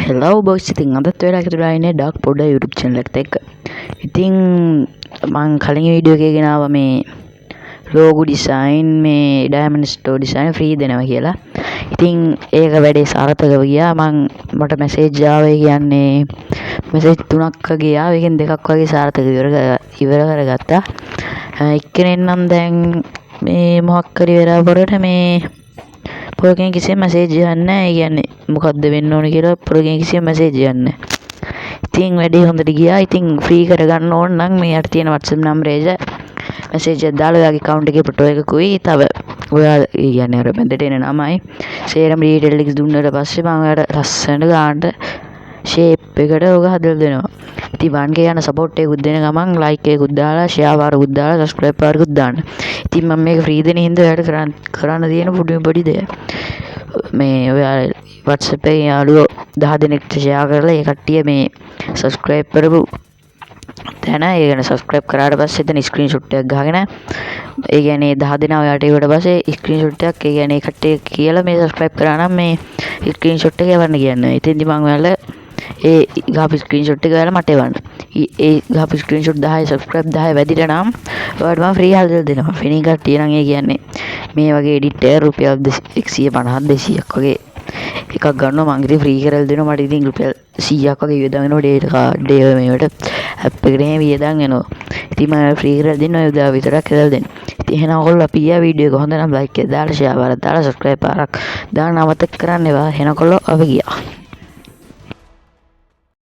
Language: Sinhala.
හෙලෝ බොස්, ඉතින් අදත් වෙලා එකතුලා ඉන්නේ ඩාර්ක් පොඩ YouTube channel එකට එක්ක. ඉතින් මම කලින් වීඩියෝ එකේ ගෙනාවා මේ logo design මේ diamond store design free දෙනවා කියලා. ඉතින් ඒක වැඩේ සාර්ථකව ගියා. මට message ආවේ කියන්නේ message 3ක් වගේ ආවා. ඒකෙන් 2ක් වගේ සාර්ථක ඉවර කරගත්තා. එක්කෙනෙක් නම් දැන් මේ මොකක් හරි වෙලාවකට මේ පොරකින් කිසිම මැසේජ් යන්නේ නැහැ. ඒ කියන්නේ මොකද්ද වෙන්න ඕන කියලා පොරකින් කිසිම මැසේජ් යන්නේ නැහැ. ඉතින් වැඩේ හොඳට ගියා. ඉතින් ෆ්‍රී කරගන්න ඕන නම් මේ යට තියෙන WhatsApp නම්බරේ මැසේජ් එකක් දාලා ඔයාගේ account එකේ ෆොටෝ එකකුයි තව ඔයා කියන්නේ අර බෙන්දට එන නමයි සේරම ඩීටේල් එක දුන්නාට පස්සේ මම ඔයාලට ලස්සනට ගන්නට ෂේප් එකට ඔක හදලා දෙනවා. ඉතින් 1K යන සපෝට් එකකුත් දෙන ගමන් ලයික් එකකුත් දාලා ෂෙයා වාරකුත් දාලා සබ්ස්ක්‍රයිබ් වාරකුත් දාන්න. ඉතින් මම මේක ෆ්‍රී දෙන හින්දා ඔයාලට කරන්න තියෙන පොඩි දෙයක්. මේ ඔයා WhatsApp එකේ යාළුවෝ 10 දෙනෙක්ට ෂෙයා කරලා ඒ කට්ටිය මේ සබ්ස්ක්‍රයිබ් කරපු තැන ඒ කියන්නේ සබ්ස්ක්‍රයිබ් කරාට පස්සේ එතන ස්ක්‍රීන්ෂොට් එකක් ගහගෙන ඒ කියන්නේ 10 දෙනා ඔයාට ඒවට පස්සේ ස්ක්‍රීන්ෂොට් එකක් ඒ කියන්නේ ඒ කට්ටිය කියලා මේ සබ්ස්ක්‍රයිබ් කරා නම් මේ ස්ක්‍රීන්ෂොට් එක එවන්න කියන්නේ. ඉතින්දි මම ඔයාලා ඒ ගාපු ස්ක්‍රීන්ෂොට් එක ඔයාලා මට එවන්න. ඒ ගාපු ස්ක්‍රීන්ෂොට් 10 සබ්ස්ක්‍රයිබ් 10 වැඩිට නම් ඔයාලට මම ෆ්‍රී හදලා දෙනවා. ෆිනි කට්ටිය නම් ඒ කියන්නේ මේ වගේ එඩිටර් රුපියල් 150 200ක් වගේ එකක් ගන්නවා. මං ඉතින් ෆ්‍රී කරලා දෙනවා. මට ඉතින් රුපියල් 100ක් වගේ වියදම් වෙනවා ඩේටා කාඩ් එක මේවට ඇප් එකට එහෙම වියදම් වෙනවා. ඉතින් මම ෆ්‍රී කරලා දෙන්න ඔය උදා විතරක් හදලා දෙන්න. ඉතින් එහෙනම් ඔයගොල්ලෝ අපි ඊයා වීඩියෝ එක හොඳ නම් ලයික් එක දාලා ෂෙයා වාරක් දාලා සබ්ස්ක්‍රයිබ් වාරක් දාන්න අමතක කරන්න එපා. එහෙනම් ඔයගොල්ලෝ අපි ගියා.